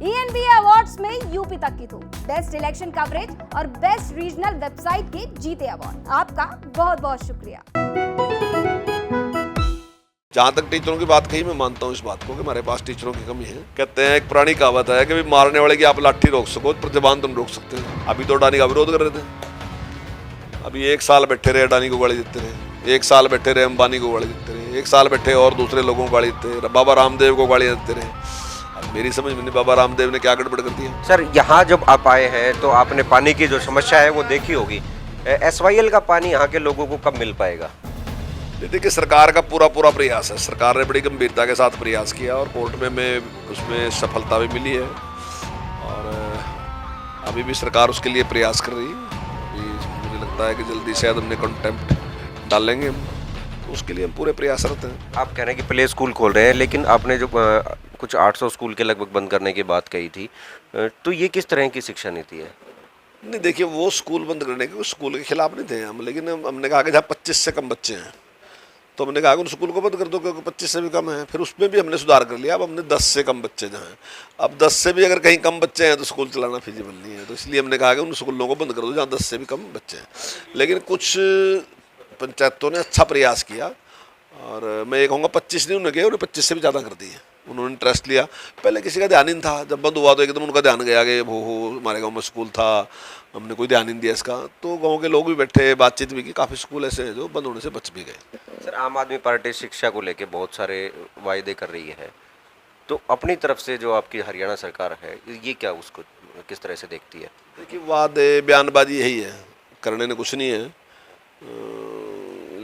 ENBA awards में UP तक की धूम, बेस्ट इलेक्शन कवरेज और बेस्ट रीजनल वेबसाइट के जीते अवार्ड। आपका बहुत बहुत शुक्रिया। जहाँ तक टीचरों की बात कही, मैं मानता हूँ इस बात को कि हमारे पास टीचरों की कमी है। कहते हैं, एक पुरानी कहावत है कि मारने वाले की आप लाठी रोक सको पर जबान तुम रोक सकते हो। अभी तो अडानी का विरोध कर रहे थे, अभी 1 साल बैठे रहे अडानी को गाली देते रहे, 1 साल बैठे रहे अंबानी को गाली देते रहे, 1 साल बैठे और दूसरे लोगों को गाली देते रहे, बाबा रामदेव को गाली देते रहे। अब मेरी समझ में नहीं बाबा रामदेव ने क्या गड़बड़ कर दिया। सर, यहाँ जब आप आए हैं तो आपने पानी की जो समस्या है वो देखी होगी। SYL का पानी यहाँ के लोगों को कब मिल पाएगा? देखिए, सरकार का पूरा प्रयास है। सरकार ने बड़ी गंभीरता के साथ प्रयास किया और कोर्ट में उसमें सफलता भी मिली है और अभी भी सरकार उसके लिए प्रयास कर रही है। अभी मुझे लगता है कि जल्दी शायद हमने कंटेम्प्ट डालेंगे हम, तो उसके लिए हम पूरे प्रयासरत हैं। आप कह रहे हैं कि प्ले स्कूल खोल रहे हैं, लेकिन आपने जो कुछ 800 स्कूल के लगभग बंद करने की बात कही थी, तो ये किस तरह की शिक्षा नीति है? नहीं, देखिए, वो स्कूल बंद करने के स्कूल के खिलाफ नहीं थे हम, लेकिन हमने कहा कि जहाँ 25 से कम बच्चे हैं तो हमने कहा कि उन स्कूल को बंद कर दो क्योंकि 25 से भी कम है। फिर उसमें भी हमने सुधार कर लिया, अब हमने 10 से कम बच्चे जहाँ हैं। अब 10 से भी अगर कहीं कम बच्चे हैं तो स्कूल चलाना फिजिबल नहीं है, तो इसलिए हमने कहा कि उन स्कूलों को बंद कर दो जहाँ 10 से भी कम बच्चे हैं। लेकिन कुछ पंचायतों ने अच्छा प्रयास किया और मैं ये कहूँगा 25 नहीं उन्होंने किया, उन्होंने 25 से भी ज़्यादा कर दिए। उन्होंने इंटरेस्ट लिया, पहले किसी का ध्यान ही नहीं था, जब बंद हुआ तो एकदम उनका ध्यान गया कि वो हमारे गाँव में स्कूल था, हमने कोई ध्यान नहीं दिया इसका। तो गांव के लोग भी बैठे, बातचीत भी की, काफ़ी स्कूल ऐसे हैं जो बंद होने से बच भी गए। सर, आम आदमी पार्टी शिक्षा को लेके बहुत सारे वायदे कर रही है, तो अपनी तरफ से जो आपकी हरियाणा सरकार है, ये क्या उसको किस तरह से देखती है? देखिए, वादे बयानबाजी यही है, करने ने कुछ नहीं है,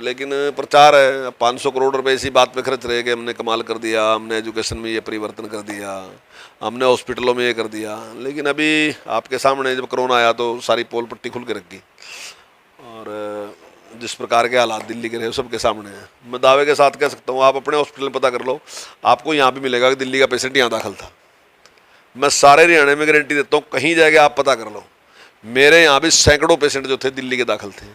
लेकिन प्रचार है। 500 करोड़ रुपए इसी बात पे खर्च रहे कि हमने कमाल कर दिया, हमने एजुकेशन में ये परिवर्तन कर दिया, हमने हॉस्पिटलों में ये कर दिया। लेकिन अभी आपके सामने जब कोरोना आया तो सारी पोल पट्टी खुल के रख दी और जिस प्रकार के हालात दिल्ली के रहे सबके सामने हैं। मैं दावे के साथ कह सकता हूँ, आप अपने हॉस्पिटल में पता कर लो, आपको यहाँ भी मिलेगा कि दिल्ली का पेशेंट यहाँ दाखिल था। मैं सारे हरियाणा में गारंटी देता हूँ, कहीं जाके आप पता कर लो, मेरे यहाँ भी सैकड़ों पेशेंट जो थे दिल्ली के दाखिल थे।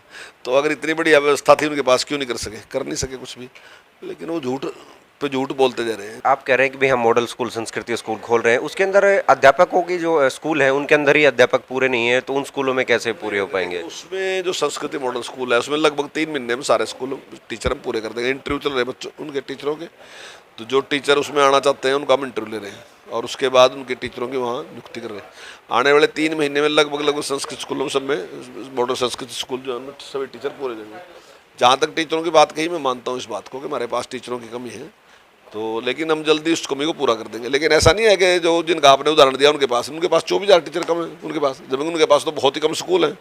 तो अगर इतनी बड़ी व्यवस्था थी उनके पास, क्यों नहीं कर नहीं सके कुछ भी। लेकिन वो झूठ पे झूठ बोलते जा रहे हैं। आप कह रहे हैं कि भाई हम मॉडल स्कूल, संस्कृति स्कूल खोल रहे हैं, उसके अंदर अध्यापकों की जो स्कूल है उनके अंदर ही अध्यापक पूरे नहीं है, तो उन स्कूलों में कैसे पूरे हो पाएंगे? उसमें जो संस्कृति मॉडल स्कूल है उसमें लगभग 3 महीने में सारे स्कूल टीचर हम पूरे कर देंगे। इंटरव्यू चल रहे हैं बच्चों उनके टीचरों के, तो जो टीचर उसमें आना चाहते हैं उनका हम इंटरव्यू ले रहे हैं और उसके बाद उनके टीचरों की वहाँ नियुक्ति कर रहे हैं। आने वाले 3 महीने में लगभग संस्कृत स्कूलों सब में, मॉडल संस्कृत स्कूल जो है सभी टीचर पूरे हो जाएंगे। जहाँ तक टीचरों की बात कही, मैं मानता हूँ इस बात को कि हमारे पास टीचरों की कमी है, तो लेकिन हम जल्दी उस कमी को पूरा कर देंगे। लेकिन ऐसा नहीं है कि जो जिनका आपने उदाहरण दिया उनके पास 24,000 टीचर कम है उनके पास, जब उनके पास तो बहुत ही कम स्कूल हैं।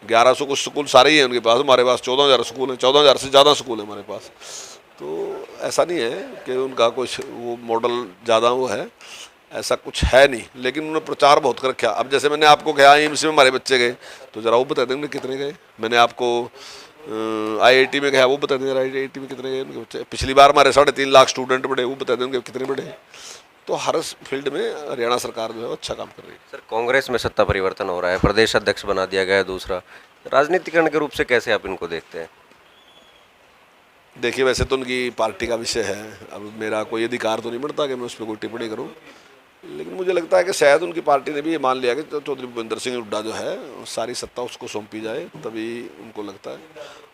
1100 कुछ स्कूल सारे ही हैं उनके पास, हमारे पास 14,000 स्कूल हैं, 14,000 से ज़्यादा स्कूल है हमारे पास। तो ऐसा नहीं है कि उनका कुछ वो मॉडल ज़्यादा वो है, ऐसा कुछ है नहीं। लेकिन उन्होंने प्रचार बहुत कर रखा। अब जैसे मैंने आपको कहा एम्स में हमारे बच्चे गए, तो ज़रा वो बता देंगे कितने गए। मैंने आपको IIT में गया, वो बता देंगे IIT में कितने गए उनके बच्चे। पिछली बार हमारे 3.5 लाख स्टूडेंट बढ़े, वो बता देंगे कितने बढ़े। तो हर फील्ड में हरियाणा सरकार जो है अच्छा काम कर रही है। सर, कांग्रेस में सत्ता परिवर्तन हो रहा है, प्रदेश अध्यक्ष बना दिया गया है दूसरा, राजनीतिकरण के रूप से कैसे आप इनको देखते हैं? देखिए, वैसे तो उनकी पार्टी का विषय है, अब मेरा कोई अधिकार तो नहीं बनता कि मैं उस पर कोई टिप्पणी करूँ, लेकिन मुझे लगता है कि शायद उनकी पार्टी ने भी ये मान लिया कि चौधरी भूपेंद्र सिंह हुड्डा जो है सारी सत्ता उसको सौंपी जाए, तभी उनको लगता है।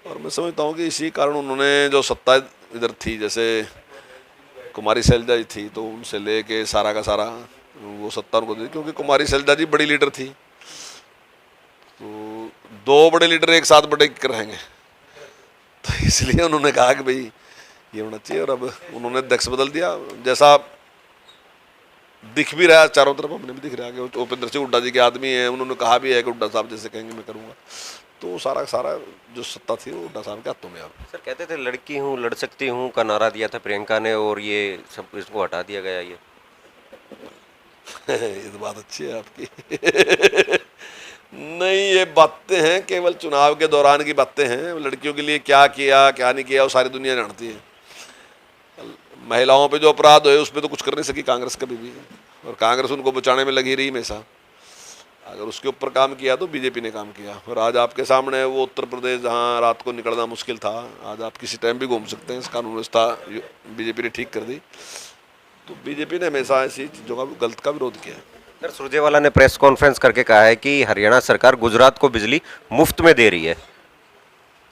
और मैं समझता हूँ कि इसी कारण उन्होंने जो सत्ता इधर थी, जैसे कुमारी शैलजा जी थी, तो उनसे ले के सारा का सारा वो सत्ता उनको दी, क्योंकि कुमारी शैलजा जी बड़ी लीडर थी। तो 2 बड़े लीडर एक साथ बड़े रहेंगे, तो इसलिए उन्होंने कहा कि भाई ये होना चाहिए। और अब उन्होंने अध्यक्ष बदल दिया, जैसा दिख भी रहा है चारों तरफ, हमने भी दिख रहा है कि भूपेंद्र सिंह हुड्डा जी के आदमी हैं। उन्होंने कहा भी है कि हुड्डा साहब जैसे कहेंगे मैं करूँगा। तो सारा जो सत्ता थी वो हुड्डा साहब के हाथों में आ। सर, कहते थे लड़की हूँ लड़ सकती हूँ का नारा दिया था प्रियंका ने, और ये सब इसको हटा दिया गया। ये ये तो बात अच्छी है आपकी। नहीं, ये बातें हैं केवल चुनाव के दौरान की बातें हैं। लड़कियों के लिए क्या किया क्या नहीं किया वो सारी दुनिया जानती है। महिलाओं पे जो अपराध हुए उस पर तो कुछ कर नहीं सकी कांग्रेस कभी भी, और कांग्रेस उनको बचाने में लगी रही हमेशा। अगर उसके ऊपर काम किया तो बीजेपी ने काम किया। और आज आपके सामने वो उत्तर प्रदेश जहाँ रात को निकलना मुश्किल था, आज आप किसी टाइम भी घूम सकते हैं। इस कानून व्यवस्था बीजेपी ने ठीक कर दी। तो बीजेपी ने हमेशा ऐसी चीज़ों का गलत का विरोध किया है। सर सुरजेवाला ने प्रेस कॉन्फ्रेंस करके कहा है कि हरियाणा सरकार गुजरात को बिजली मुफ्त में दे रही है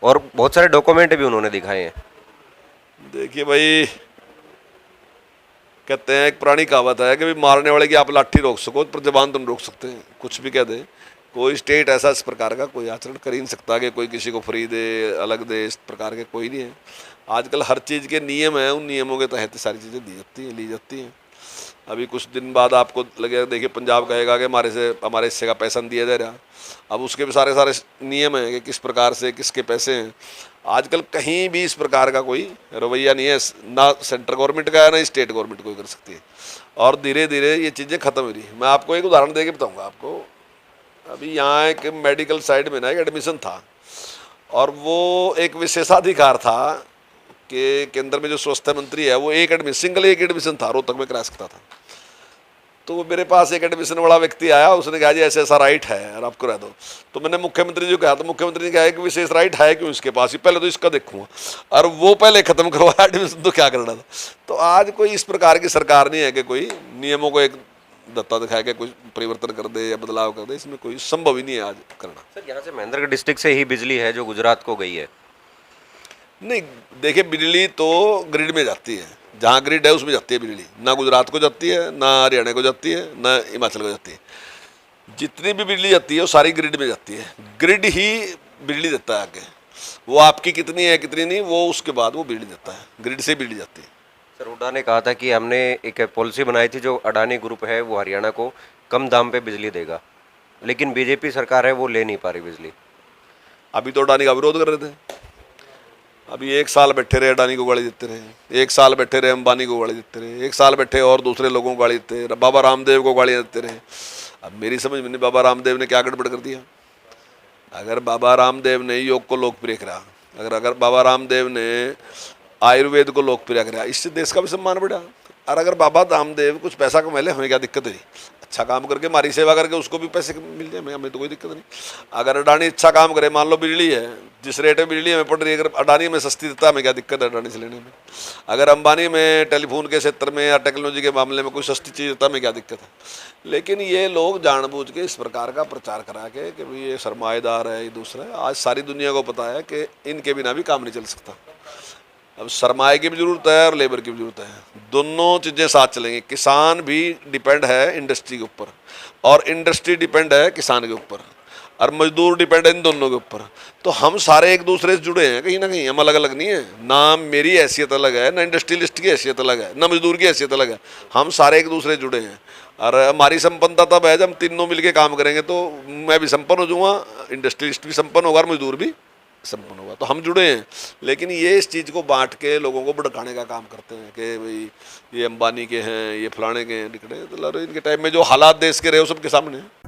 और बहुत सारे डॉक्यूमेंट भी उन्होंने दिखाए हैं। देखिए भाई, कहते हैं एक पुरानी कहावत है कि भी मारने वाले की आप लाठी रोक सको पर जबान तुम रोक सकते हैं, कुछ भी कह दे। कोई स्टेट ऐसा इस प्रकार का कोई आचरण कर ही नहीं सकता कि कोई किसी को फ्री दे, अलग दे, इस प्रकार के कोई नहीं है। आजकल हर चीज़ के नियम हैं, उन नियमों के तहत सारी चीज़ें दी जाती हैं, ली जाती हैं। अभी कुछ दिन बाद आपको लगेगा, देखिए पंजाब कहेगा कि हमारे हिस्से का पैसा नहीं दिया जा रहा। अब उसके भी सारे सारे नियम हैं कि किस प्रकार से किसके पैसे हैं। आजकल कहीं भी इस प्रकार का कोई रवैया नहीं है, ना सेंट्रल गवर्नमेंट का है ना स्टेट गवर्नमेंट कोई कर सकती है। और धीरे धीरे ये चीज़ें खत्म हो रही है। मैं आपको एक उदाहरण दे के बताऊँगा आपको। अभी यहाँ एक मेडिकल साइड में ना एक एडमिशन था, और वो एक विशेषाधिकार था कि केंद्र में जो स्वास्थ्य मंत्री है वो सिंगल एक एडमिशन था, रोहतक में करा सकता था। तो मेरे पास एक एडमिशन वाला व्यक्ति आया, उसने कहा जी ऐसा ऐसा राइट है और आप करा दो। तो मैंने मुख्यमंत्री जी को कहा, तो मुख्यमंत्री ने कहा कि विशेष राइट है क्यों इसके पास, पहले तो इसका देखूंगा, और वो पहले खत्म करवाया एडमिशन, तो क्या करना था। तो आज कोई इस प्रकार की सरकार नहीं है कि कोई नियमों को एक दत्ता दिखाया के कुछ परिवर्तन कर दे या बदलाव कर दे, इसमें कोई संभव ही नहीं है आज करना। सर यहाँ से महेंद्रगढ़ डिस्ट्रिक्ट से ही बिजली है जो गुजरात को गई है। नहीं, देखिए बिजली तो ग्रिड में जाती है, जहाँ ग्रिड है उसमें जाती है बिजली, ना गुजरात को जाती है, ना हरियाणा को जाती है, ना हिमाचल को जाती है। जितनी भी बिजली जाती है वो सारी ग्रिड में जाती है, ग्रिड ही बिजली देता है आगे। वो आपकी कितनी है कितनी नहीं, वो उसके बाद वो बिजली देता है, ग्रिड से बिजली जाती है। सर हुड्डा ने कहा था कि हमने एक पॉलिसी बनाई थी जो अडानी ग्रुप है वो हरियाणा को कम दाम पे बिजली देगा, लेकिन बीजेपी सरकार है वो ले नहीं पा रही बिजली। अभी तो अडानी का विरोध कर रहे थे, अभी 1 साल बैठे रहे अडानी को गाली देते रहे, 1 साल बैठे रहे अंबानी को गाली देते रहे, 1 साल बैठे और दूसरे लोगों को गाली देते रहे, बाबा रामदेव को गाली देते रहे। अब मेरी समझ में नहीं बाबा रामदेव ने क्या गड़बड़ कर दिया। अगर बाबा रामदेव ने योग को लोकप्रिय करा, अगर बाबा रामदेव ने आयुर्वेद को लोकप्रिय करा, इससे देश का भी सम्मान बढ़ा। और अगर बाबा रामदेव कुछ पैसा कमा ले, हमें क्या दिक्कत है, अच्छा काम करके हमारी सेवा करके उसको भी पैसे मिल जाए, हमें तो कोई दिक्कत नहीं। अगर अडानी अच्छा काम करे, मान लो बिजली है, जिस रेट में बिजली हमें पड़ रही है, अगर अडानी में सस्ती देता है, हमें क्या दिक्कत है अडानी से लेने में। अगर अंबानी में टेलीफोन के क्षेत्र में या टेक्नोलॉजी के मामले में कोई सस्ती चीज़ देता है, हमें क्या दिक्कत है। लेकिन ये लोग जानबूझ के इस प्रकार का प्रचार करा के कि भाई ये सरमाएदार है, ये दूसरा है। आज सारी दुनिया को पता है कि इनके बिना भी काम नहीं चल सकता। अब सरमाए की भी ज़रूरत है और लेबर की भी ज़रूरत है, दोनों चीज़ें साथ चलेंगी। किसान भी डिपेंड है इंडस्ट्री के ऊपर, और इंडस्ट्री डिपेंड है किसान के ऊपर, और मजदूर डिपेंड है इन दोनों के ऊपर। तो हम सारे एक दूसरे से जुड़े हैं, कहीं ना कहीं हम अलग अलग नहीं है। ना मेरी हैसियत अलग है, ना इंडस्ट्रियलिस्ट की हैसियत अलग है, ना मजदूर की हैसियत अलग है। हम सारे एक दूसरे से जुड़े हैं, और हमारी संपन्नता तब है जब हम तीनों मिलकर काम करेंगे। तो मैं भी संपन्न हो जाऊँगा, इंडस्ट्रियलिस्ट भी संपन्न होगा और मजदूर भी संपन्न होगा। तो हम जुड़े हैं, लेकिन ये इस चीज़ को बांट के लोगों को भड़काने का काम करते हैं कि भाई ये अंबानी के हैं, ये फलाने के हैं, टिकटे। तो इनके टाइम में जो हालात देश के रहे वो सबके सामने हैं।